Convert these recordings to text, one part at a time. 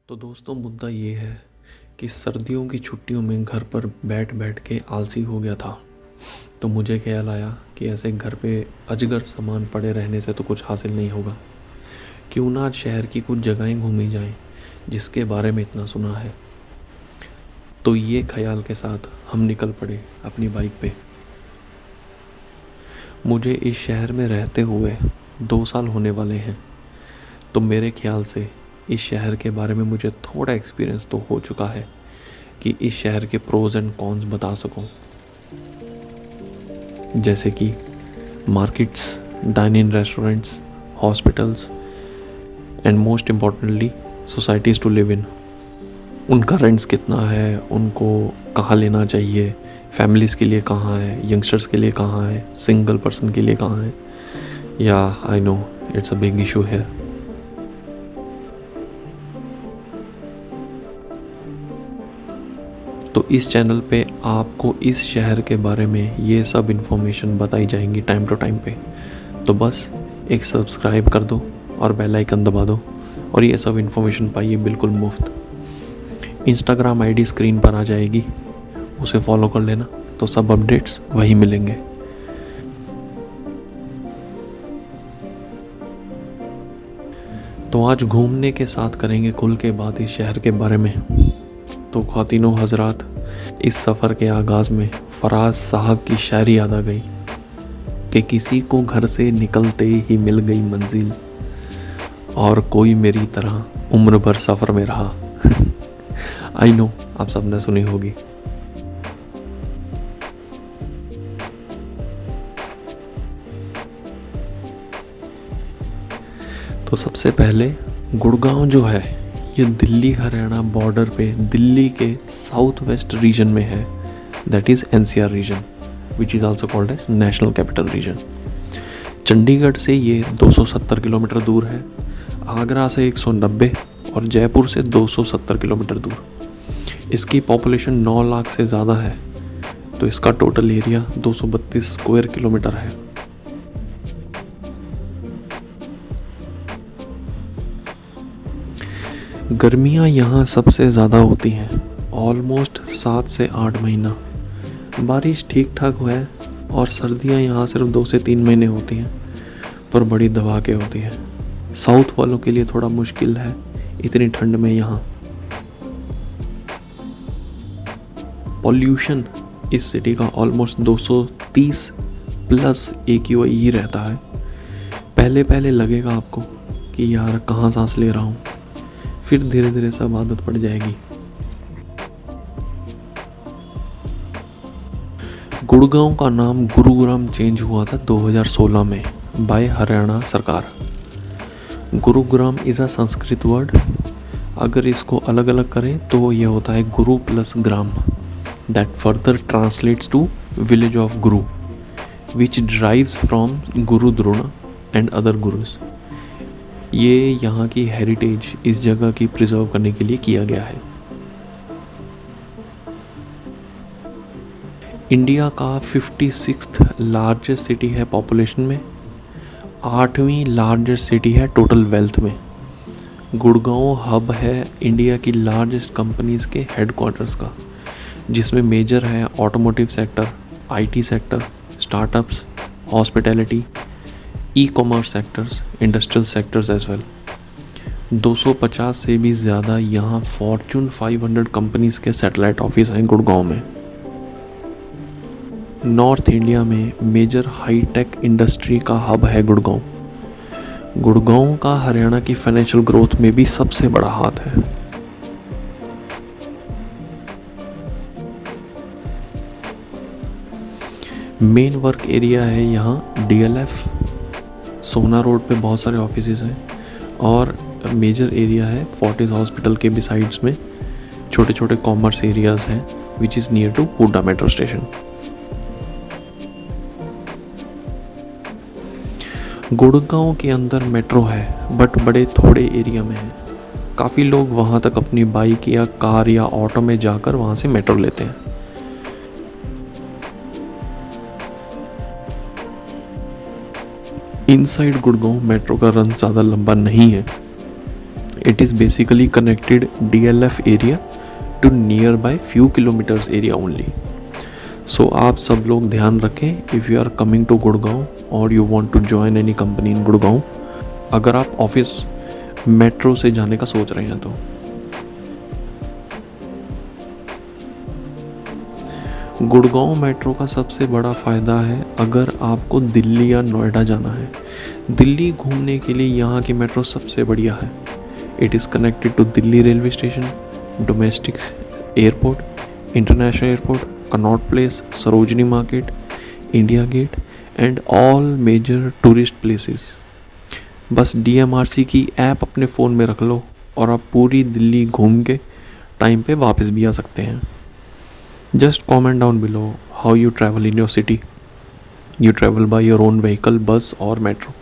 तो दोस्तों मुद्दा ये है कि सर्दियों की छुट्टियों में घर पर बैठ बैठ के आलसी हो गया था। तो मुझे ख्याल आया कि ऐसे घर पे अजगर सामान पड़े रहने से तो कुछ हासिल नहीं होगा। क्यों ना आज शहर की कुछ जगहें घूमी जाएं जिसके बारे में इतना सुना है। तो ये ख्याल के साथ हम निकल पड़े अपनी बाइक पे। मुझे इस शहर में रहते हुए 2 साल होने वाले हैं, तो मेरे ख्याल से इस शहर के बारे में मुझे थोड़ा एक्सपीरियंस तो हो चुका है कि इस शहर के प्रोज एंड कॉन्स बता सकूं। जैसे कि markets, dine in restaurants, hospitals and most importantly societies to live in. उनका रेंट्स कितना है, उनको कहाँ लेना चाहिए, फैमिलीज़ के लिए कहाँ है, यंगस्टर्स के लिए कहाँ है, सिंगल पर्सन के लिए कहाँ है। या I know it's a big issue है। तो इस चैनल पे आपको इस शहर के बारे में ये सब इन्फॉर्मेशन बताई जाएंगी टाइम टू टाइम पे। तो बस एक सब्सक्राइब कर दो और बेल आइकन दबा दो और ये सब इन्फॉर्मेशन पाइए बिल्कुल मुफ्त। इंस्टाग्राम आईडी स्क्रीन पर आ जाएगी, उसे फॉलो कर लेना तो सब अपडेट्स वहीं मिलेंगे। तो आज घूमने के साथ करेंगे खुल के बात इस शहर के बारे में। तो ख़वातीनो हज़रात, इस सफ़र के आगाज़ में फराज साहब की शायरी याद आ गई कि किसी को घर से निकलते ही मिल गई मंजिल और कोई मेरी तरह उम्र भर सफ़र में रहा। आई नो आप सबने सुनी होगी। तो सबसे पहले गुड़गांव जो है ये दिल्ली हरियाणा बॉर्डर पे दिल्ली के साउथ वेस्ट रीजन में है, that is NCR region which is also called as national capital region. Chandigarh से ये 270 किलोमीटर दूर है, आगरा से 190 और जयपुर से 270 किलोमीटर दूर। इसकी पॉपुलेशन 9 लाख से ज़्यादा है, तो इसका टोटल एरिया 232 स्क्वायर किलोमीटर है। गर्मियाँ यहाँ सबसे ज़्यादा होती हैं, ऑलमोस्ट 7 से 8 महीना। बारिश ठीक ठाक है और सर्दियाँ यहाँ सिर्फ 2 से 3 महीने होती हैं, पर बड़ी दबाके होती है। साउथ वालों के लिए थोड़ा मुश्किल है इतनी ठंड में यहाँ। पॉल्यूशन इस सिटी का ऑलमोस्ट 230 प्लस AQI ही रहता है। पहले पहले लगेगा आपको कि यार कहाँ सांस ले रहा हूँ, फिर धीरे धीरे सब आदत पड़ जाएगी। गुड़गांव का नाम गुरुग्राम चेंज हुआ था 2016 में बाय हरियाणा सरकार। Gurugram is a Sanskrit word, अगर इसको अलग अलग करें तो ये होता है गुरु प्लस ग्राम, that further translates to village of Guru which drives from Guru Drona and other gurus. ये यहाँ की हेरिटेज इस जगह की प्रिजर्व करने के लिए किया गया है। इंडिया का 56th लार्जेस्ट सिटी है पॉपुलेशन में, 8वीं लार्जेस्ट सिटी है टोटल वेल्थ में। गुड़गांव हब है इंडिया की लार्जेस्ट कंपनीज के हेडक्वार्टर्स का, जिसमें मेजर है automotive sector, IT sector, startups, hospitality, e-commerce sectors, industrial sectors as well. 250 से भी ज़्यादा यहाँ फॉर्चून 500 कंपनीज के सैटेलाइट ऑफिस हैं गुड़गांव में। नॉर्थ इंडिया में मेजर हाईटेक इंडस्ट्री का हब है गुड़गांव। गुड़गांव का हरियाणा की फाइनेंशियल ग्रोथ में भी सबसे बड़ा हाथ है। मेन वर्क एरिया है यहाँ DLF, सोना रोड पे बहुत सारे ऑफिसेज हैं, और मेजर एरिया है फोर्टिस हॉस्पिटल के बिसाइड्स में छोटे छोटे कॉमर्स एरियाज़ हैं which is near to HUDA metro station. Gurgaon के अंदर मेट्रो है बट बड़े थोड़े एरिया में है। काफ़ी लोग वहाँ तक अपनी बाइक या कार या ऑटो में जाकर वहाँ से मेट्रो लेते हैं। इनसाइड गुड़गांव मेट्रो का रन ज़्यादा लंबा नहीं है, It is basically connected DLF area to nearby few kilometers area only. So आप सब लोग ध्यान रखें if you are coming to Gurgaon or you want to join any company in Gurgaon, अगर आप ऑफिस मेट्रो से जाने का सोच रहे हैं तो गुड़गांव मेट्रो का सबसे बड़ा फ़ायदा है अगर आपको दिल्ली या नोएडा जाना है। दिल्ली घूमने के लिए यहाँ की मेट्रो सबसे बढ़िया है। It is connected to Delhi railway station, domestic airport, international airport, Connaught place, Sarojini market, India gate and all major tourist places. बस DMRC की ऐप अपने फ़ोन में रख लो और आप पूरी दिल्ली घूम के टाइम पे वापस भी आ सकते हैं। Just comment down below how you travel in your city. You travel by your own vehicle, bus or metro.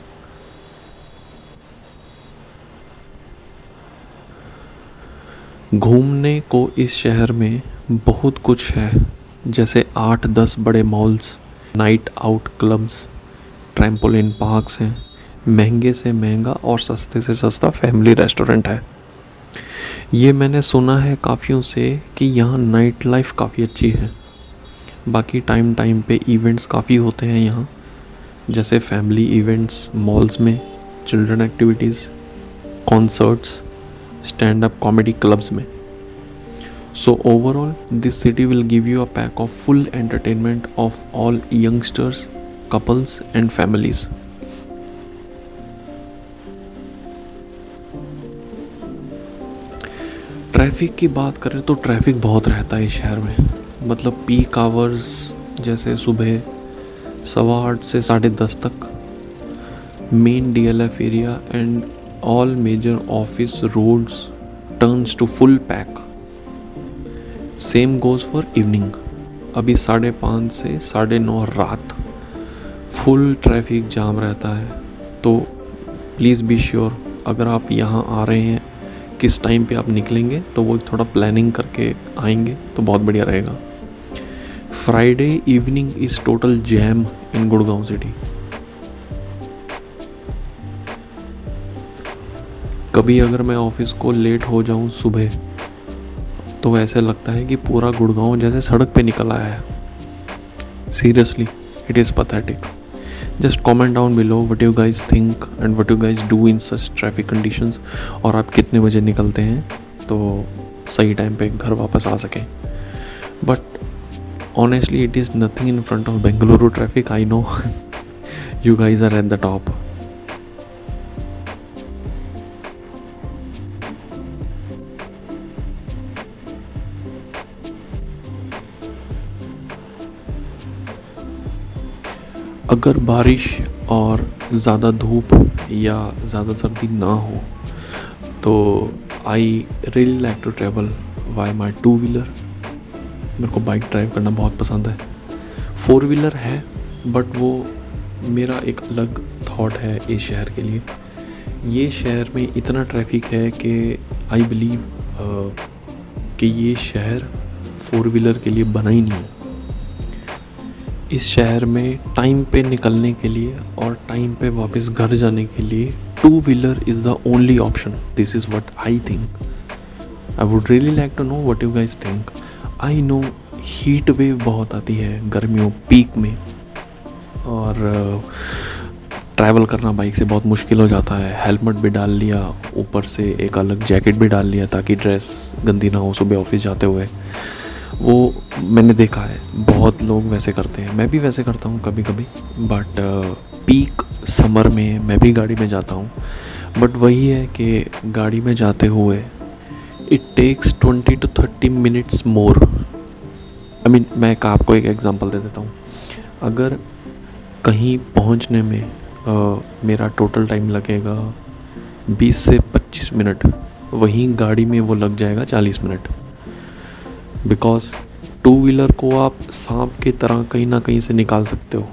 घूमने को इस शहर में बहुत कुछ है, जैसे 8-10 बड़े malls, night out clubs, trampoline parks हैं, महंगे से महंगा और सस्ते से सस्ता फैमिली रेस्टोरेंट है। ये मैंने सुना है काफ़ियों से कि यहाँ नाइट लाइफ काफ़ी अच्छी है। बाकी टाइम टाइम पे इवेंट्स काफ़ी होते हैं यहाँ, जैसे फैमिली इवेंट्स मॉल्स में, children activities, concerts, stand up comedy clubs में। So overall this city will give you a pack of full entertainment of all youngsters, couples and families. Traffic की बात करें तो ट्रैफिक बहुत रहता है इस शहर में। मतलब पीक आवर्स जैसे सुबह 8:15 से 10:30 तक main DLF area and all major office roads turns to full pack. Same goes for evening. अभी 5:30 से 9:30 रात फुल ट्रैफिक जाम रहता है। तो प्लीज़ बी श्योर, अगर आप यहाँ आ रहे हैं किस टाइम पे आप निकलेंगे तो वो थोड़ा प्लानिंग करके आएंगे तो बहुत बढ़िया रहेगा। Friday evening is total jam in Gurgaon city. कभी अगर मैं ऑफिस को लेट हो जाऊं सुबह तो ऐसे लगता है कि पूरा गुड़गांव जैसे सड़क पे निकल आया है। Seriously it is pathetic. Just comment down below what you guys think and what you guys do in such traffic conditions, और आप कितने बजे निकलते हैं तो सही टाइम पे घर वापस आ सकें। But honestly it is nothing in front of Bengaluru traffic. I know you guys are at the top. अगर बारिश और ज़्यादा धूप या ज़्यादा सर्दी ना हो तो I really like to travel by my two-wheeler. मेरे को बाइक ड्राइव करना बहुत पसंद है। 4-व्हीलर है बट वो मेरा एक अलग थॉट है इस शहर के लिए। ये शहर में इतना ट्रैफिक है कि आई बिलीव कि ये शहर 4-व्हीलर के लिए बना ही नहीं है। इस शहर में टाइम पे निकलने के लिए और टाइम पे वापस घर जाने के लिए two-wheeler is the only option. This is what I think. I would really like to know what you guys think. I know heat wave बहुत आती है गर्मियों पीक में और ट्रैवल करना बाइक से बहुत मुश्किल हो जाता है। हेलमेट भी डाल लिया, ऊपर से एक अलग जैकेट भी डाल लिया ताकि ड्रेस गंदी ना हो सुबह ऑफिस जाते हुए। वो मैंने देखा है, बहुत लोग वैसे करते हैं, मैं भी वैसे करता हूँ कभी कभी। बट पीक समर में मैं भी गाड़ी में जाता हूँ। बट वही है कि गाड़ी में जाते हुए it takes 20 to 30 minutes more. I mean मैं आपको एक एग्जांपल दे देता हूँ। अगर कहीं पहुँचने में मेरा टोटल टाइम लगेगा 20 से 25 मिनट, वहीं गाड़ी में वो लग जाएगा 40 मिनट। बिकॉज 2-व्हीलर को आप सांप की तरह कहीं ना कहीं से निकाल सकते हो,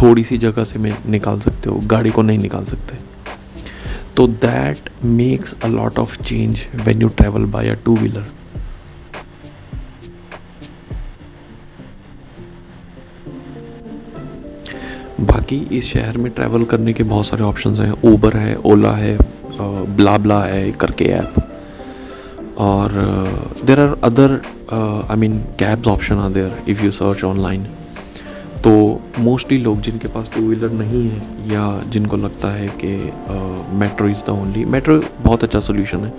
थोड़ी सी जगह से में निकाल सकते हो, गाड़ी को नहीं निकाल सकते। तो that makes a lot of change when you travel by a two-wheeler. बाकी इस शहर में ट्रैवल करने के बहुत सारे ऑप्शंस हैं। ऊबर है, ओला है, ब्ला ब्ला है करके ऐप, और there are other I mean cabs option are there if you search online. तो मोस्टली लोग जिनके पास टू व्हीलर नहीं है या जिनको लगता है कि metro is the only, metro बहुत अच्छा सोल्यूशन है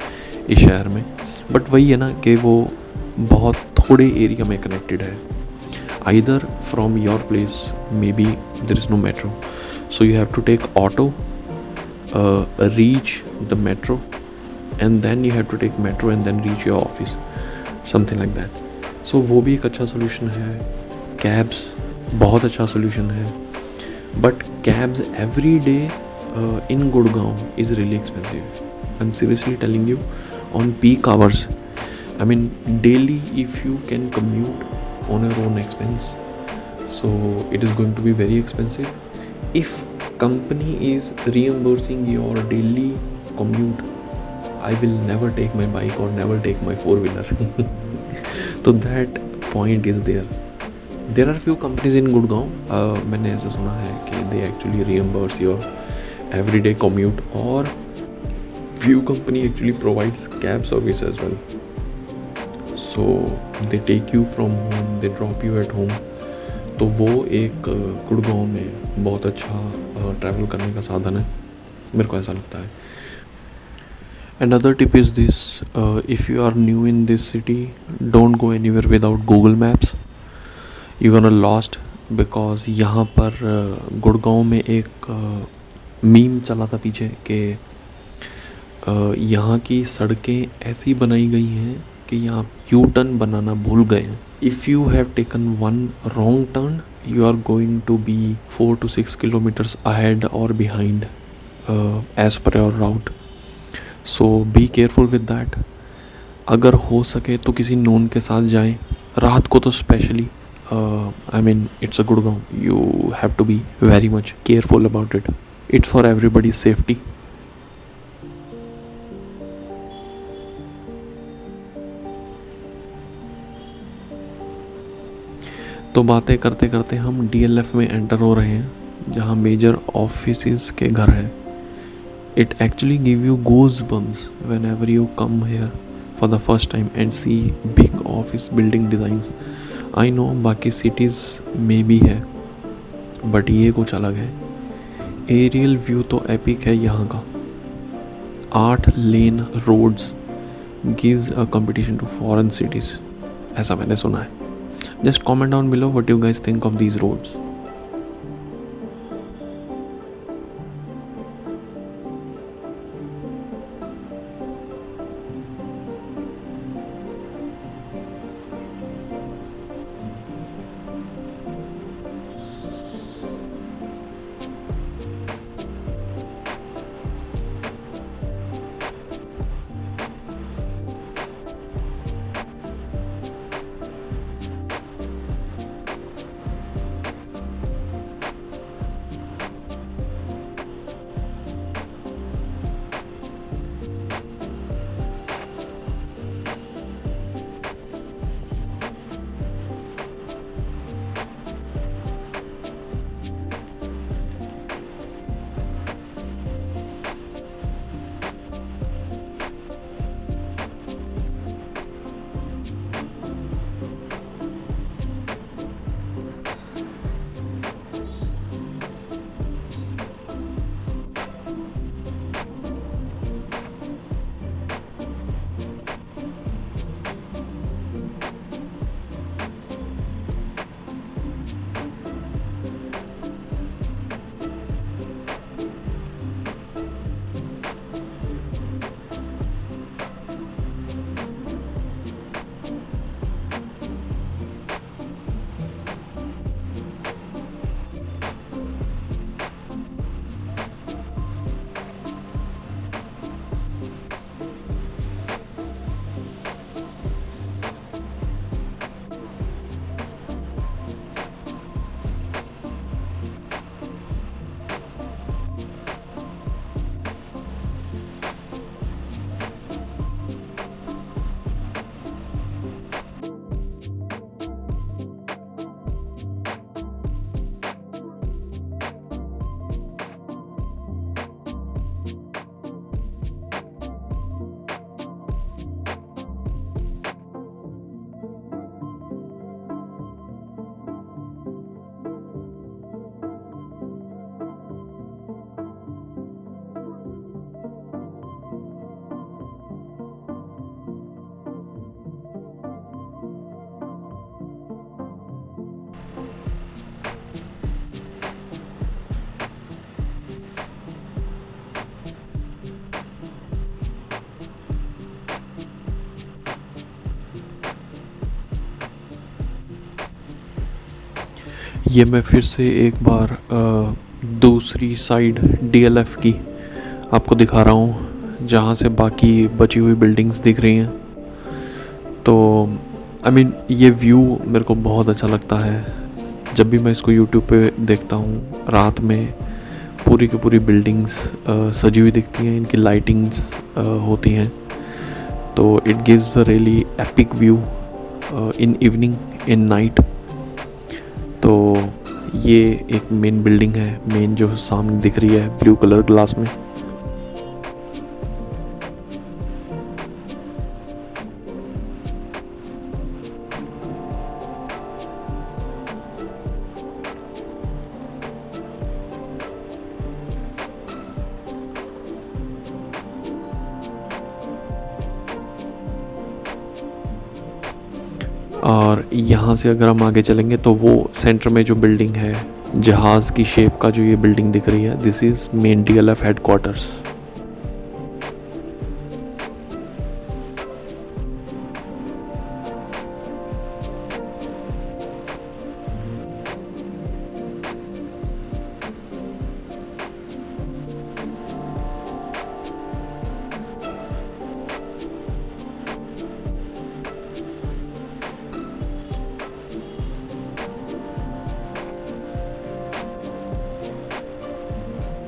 इस शहर में, बट वही है ना कि वो बहुत थोड़े एरिया में कनेक्टेड है। Either from your place may be there is no metro, so you have to take auto, reach the metro, and then you have to take metro and then reach your office, something like that. So वो भी एक अच्छा solution है। cabs बहुत अच्छा solution है, but cabs every day in Gurgaon is really expensive. I'm seriously telling you, on peak hours, I mean daily if you can commute on your own expense, so it is going to be very expensive. If company is reimbursing your daily commute, I will never take my bike or never take my four-wheeler. So that point is there. There are few companies in Gurgaon, मैंने ऐसा सुना है कि they actually reimburse your everyday commute, or few company actually provides cab service as well. So they take you from home, they drop you at home. तो वो एक गुड़गांव में बहुत अच्छा ट्रैवल करने का साधन है, मेरे को ऐसा लगता है। Another tip is this, if you are new in this city, don't go anywhere without Google Maps. You're gonna lost, because यहाँ पर गुड़गांव में एक मीम चला था पीछे कि यहाँ की सड़कें ऐसी बनाई गई हैं कि यहाँ यू टर्न बनाना भूल गए हैं। If you have taken one wrong turn, you are going to be 4 to 6 kilometers ahead or behind as per your route. So be careful with that. अगर हो सके तो किसी नोन के साथ जाएं, रात को तो specially. I mean it's a Gurgaon, you have to be very much careful about it. It's for everybody's safety. तो बातें करते करते हम DLF में एंटर हो रहे हैं, जहाँ मेजर ऑफिसेस के घर हैं। It actually give you goosebumps whenever you come here for the first time and see big office building designs. I know बाकी cities में भी है, but ये कुछ अलग है। एरियल व्यू तो एपिक है यहाँ का। 8 लेन roads gives a competition to foreign cities, ऐसा मैंने सुना है। Just comment down below what you guys think of these roads. ये मैं फिर से एक बार दूसरी साइड डीएलएफ की आपको दिखा रहा हूँ, जहाँ से बाकी बची हुई बिल्डिंग्स दिख रही हैं। तो ये व्यू मेरे को बहुत अच्छा लगता है। जब भी मैं इसको यूट्यूब पे देखता हूँ, रात में पूरी की पूरी बिल्डिंग्स सजी हुई दिखती हैं, इनकी लाइटिंग्स होती हैं, तो it gives a really epic view in evening, in night. तो ये एक मेन बिल्डिंग है, मेन जो सामने दिख रही है ब्लू कलर ग्लास में। और यहाँ से अगर हम आगे चलेंगे तो वो सेंटर में जो बिल्डिंग है, जहाज़ की शेप का जो ये बिल्डिंग दिख रही है, this is main DLF headquarters.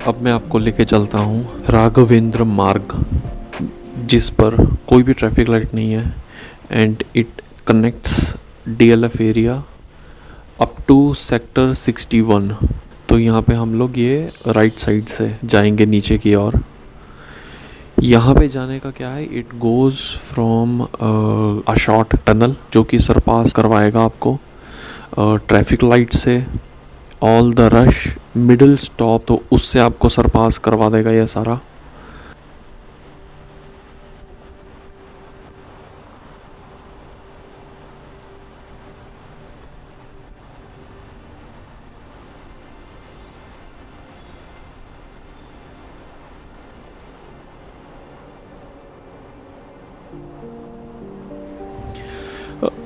अब मैं आपको लेके चलता हूँ राघवेंद्र मार्ग, जिस पर कोई भी ट्रैफिक लाइट नहीं है, and it connects DLF area up to sector 61। तो यहाँ पे हम लोग ये राइट साइड से जाएंगे नीचे की ओर। यहाँ पे जाने का क्या है, it goes from a short tunnel जो कि सरपास करवाएगा आपको ट्रैफिक लाइट से, all the rush, middle stop, तो उससे आपको सरपास करवा देगा ये सारा।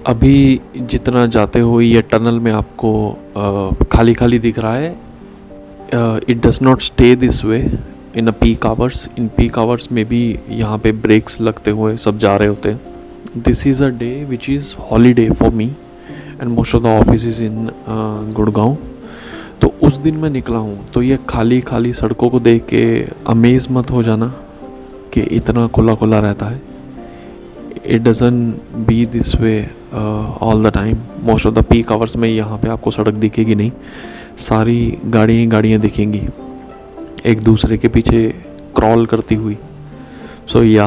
अभी जितना जाते हुए ये टनल में आपको खाली खाली दिख रहा है, it does not stay this way in a peak hours. In peak hours में भी यहाँ पे ब्रेक्स लगते हुए सब जा रहे होते हैं। This is a day which is holiday for me and most of the office is in Gurgaon. तो उस दिन मैं निकला हूँ, तो ये खाली खाली सड़कों को देख के अमेज़ मत हो जाना कि इतना खुला खुला रहता है। It doesn't be this way all the time. Most of the peak hours में यहाँ पे आपको सड़क दिखेगी नहीं, सारी गाड़ियाँ दिखेंगी एक दूसरे के पीछे क्रॉल करती हुई। सो या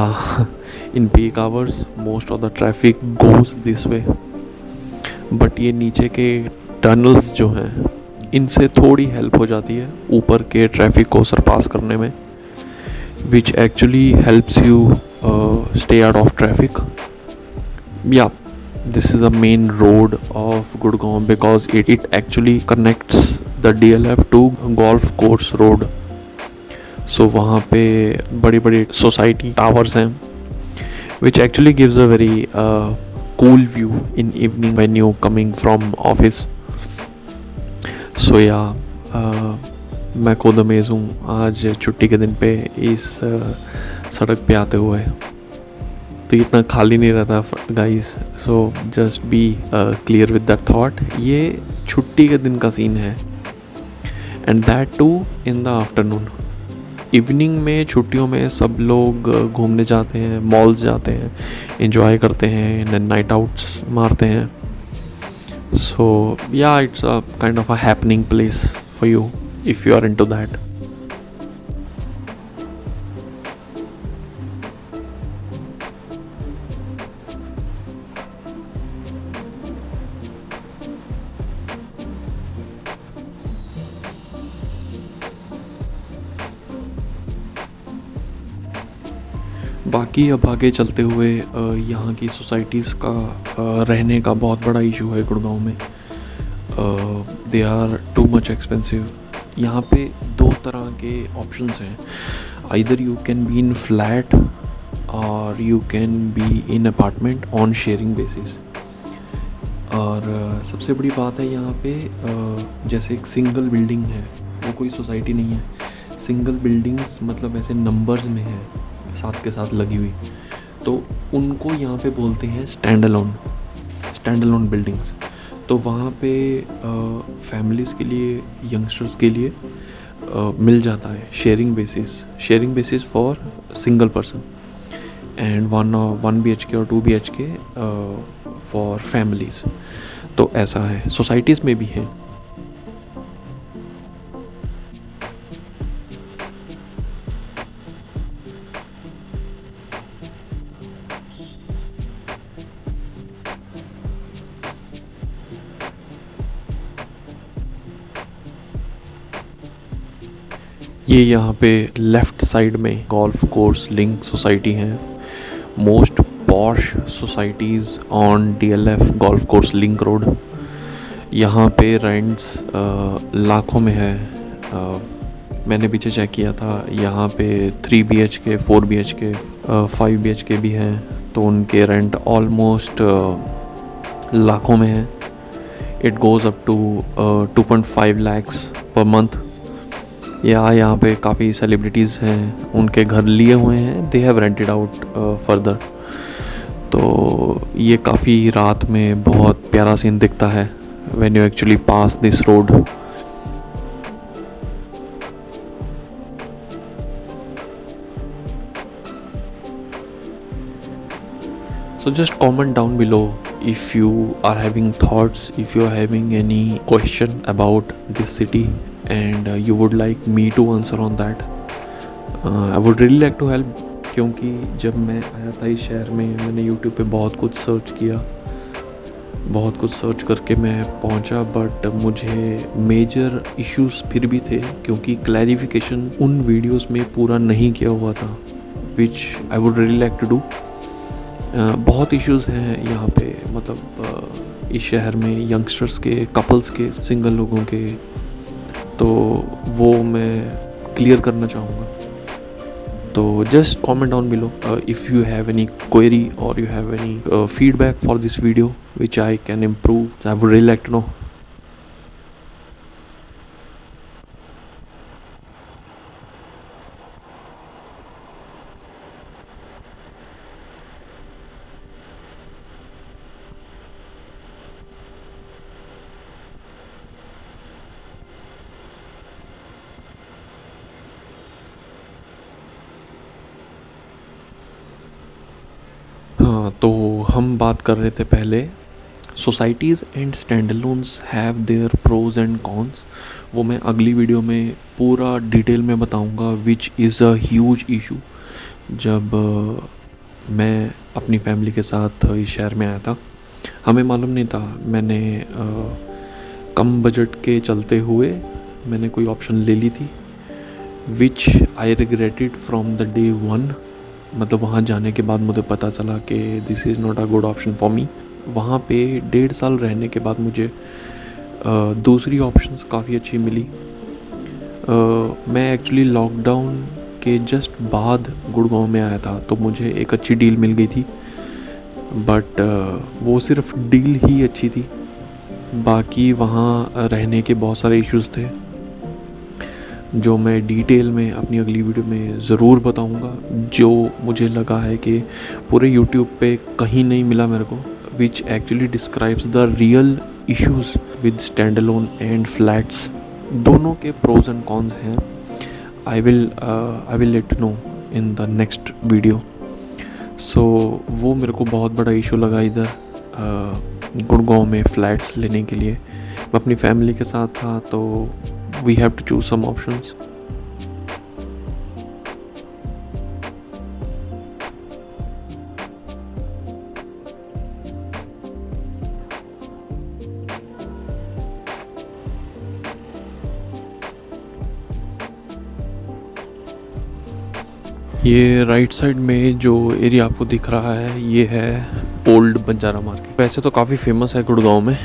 in peak hours most of the traffic goes this way. But ये नीचे के टनल्स जो हैं, इनसे थोड़ी हेल्प हो जाती है ऊपर के ट्रैफिक को सरपास करने में, which actually helps you stay out of traffic. Yeah, this is the main road of Gurgaon because it actually connects the DLF to golf course road. So वहाँ पे बड़ी बड़ी सोसाइटी टावर्स हैं, which actually gives a very cool view in evening when you coming from office. So yeah, मैं खुद Amaze हूँ आज छुट्टी के दिन पे इस सड़क पे आते हुए। तो इतना खाली नहीं रहता guys, so just be clear with that thought. ये छुट्टी के दिन का सीन है, and that too in the afternoon. Evening में छुट्टियों में सब लोग घूमने जाते हैं, मॉल्स जाते हैं, एंजॉय करते हैं, नाइट आउट्स मारते हैं। सो या it's a kind of a happening place for you if you are into that. बाकी अब आगे चलते हुए यहाँ की सोसाइटीज़ का रहने का बहुत बड़ा इशू है गुड़गांव में। They are too much expensive. यहाँ पे दो तरह के ऑप्शंस हैं, either you can be in flat और you can be in apartment on sharing basis. और सबसे बड़ी बात है यहाँ पे जैसे एक सिंगल बिल्डिंग है, वो कोई सोसाइटी नहीं है। सिंगल बिल्डिंग्स मतलब ऐसे नंबर्स में है, साथ के साथ लगी हुई, तो उनको यहाँ पे बोलते हैं स्टैंड अलोन बिल्डिंग्स। तो वहाँ पे फैमिलीज़ के लिए, यंगस्टर्स के लिए मिल जाता है sharing basis for single person, and 1 BHK और 2 BHK फॉर फैमिलीज़। तो ऐसा है, सोसाइटीज़ में भी है। ये यहाँ पे लेफ़्ट साइड में गोल्फ कोर्स लिंक सोसाइटी है, most posh societies on DLF golf course link road. यहाँ पे रेंट्स लाखों में है। मैंने पीछे चेक किया था, यहाँ पे 3 BHK, 4 BHK, 5 BHK भी हैं, तो उनके रेंट ऑलमोस्ट लाखों में है। It goes up to 2.5 lakhs per month. यहाँ पे काफ़ी सेलिब्रिटीज़ हैं, उनके घर लिए हुए हैं, they have rented out further. तो ये काफ़ी रात में बहुत प्यारा सीन दिखता है when you actually pass this road. So just comment down below if you are having thoughts, if you are having any question about this city and you would like me to answer on that. I would really like to help, क्योंकि जब मैं आया था इस शहर में, मैंने YouTube पे बहुत कुछ सर्च करके मैं पहुंचा, बट मुझे मेजर इश्यूज फिर भी थे, क्योंकि क्लैरिफिकेशन उन वीडियोस में पूरा नहीं किया हुआ था, which I would really like to do. बहुत इश्यूज़ हैं यहाँ पे, मतलब इस शहर में यंगस्टर्स के, कपल्स के, सिंगल लोगों के, तो वो मैं क्लियर करना चाहूँगा। तो just comment down below if you have any query और you have any feedback for this video which I can improve, I would really like to know. हाँ, तो हम बात कर रहे थे पहले, societies and stand alones have their pros and cons. वो मैं अगली वीडियो में पूरा डिटेल में बताऊंगा, which is a huge issue. जब मैं अपनी फैमिली के साथ इस शहर में आया था, हमें मालूम नहीं था। मैंने कम बजट के चलते हुए मैंने कोई ऑप्शन ले ली थी, विच आई रिग्रेटेड फ्रॉम द डे 1। मतलब वहाँ जाने के बाद मुझे पता चला कि this is not a good option for me. वहाँ पे 1.5 साल रहने के बाद मुझे दूसरी ऑप्शंस काफ़ी अच्छी मिली। मैं एक्चुअली लॉकडाउन के जस्ट बाद गुड़गांव में आया था, तो मुझे एक अच्छी डील मिल गई थी, बट वो सिर्फ डील ही अच्छी थी, बाकी वहाँ रहने के बहुत सारे इश्यूज़ थे, जो मैं डिटेल में अपनी अगली वीडियो में ज़रूर बताऊंगा। जो मुझे लगा है कि पूरे यूट्यूब पे कहीं नहीं मिला मेरे को, which actually describes the real issues with stand alone and flats. दोनों के प्रोज एंड कॉन्स हैं। I will let know in the next video. So वो मेरे को बहुत बड़ा इशू लगा इधर गुड़गांव में फ़्लैट्स लेने के लिए। मैं अपनी फैमिली के साथ था, तो we have to choose some options. ये राइट साइड में जो एरिया आपको दिख रहा है, ये है ओल्ड बंजारा मार्केट। वैसे तो काफ़ी फेमस है गुड़गांव में।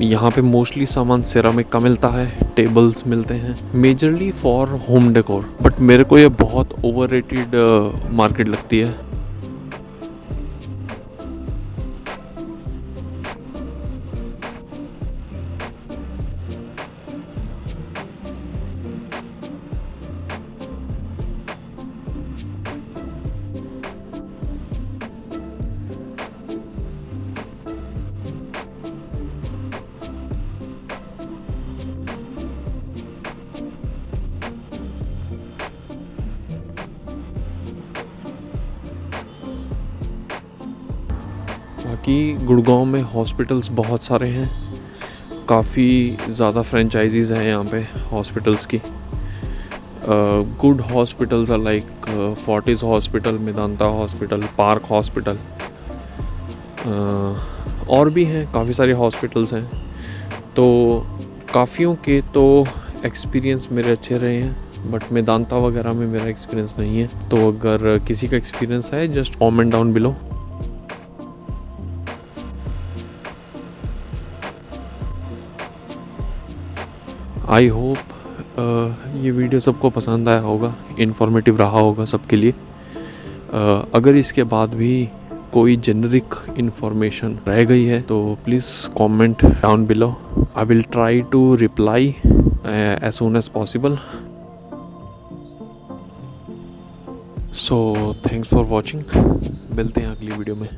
यहाँ पे मोस्टली सामान सेरामिक का मिलता है, टेबल्स मिलते हैं, majorly for home decor, but मेरे को ये बहुत ओवररेटेड मार्केट लगती है। बाकी गुड़गांव में हॉस्पिटल्स बहुत सारे हैं, काफ़ी ज़्यादा फ्रेंचाइजीज हैं यहाँ पे हॉस्पिटल्स की। Good hospitals are like Fortis hospital, Medanta hospital, Park hospital, और भी हैं, काफ़ी सारे हॉस्पिटल्स हैं। तो काफ़ियों के तो एक्सपीरियंस मेरे अच्छे रहे हैं, बट मेदांता वगैरह में मेरा एक्सपीरियंस नहीं है। तो अगर किसी का एक्सपीरियंस है just comment down below. I hope ये वीडियो सबको पसंद आया होगा, इन्फॉर्मेटिव रहा होगा सबके लिए। अगर इसके बाद भी कोई जेनरिक इन्फॉर्मेशन रह गई है तो please comment down below. I will try to reply as soon as possible. So thanks for watching, मिलते हैं अगली वीडियो में।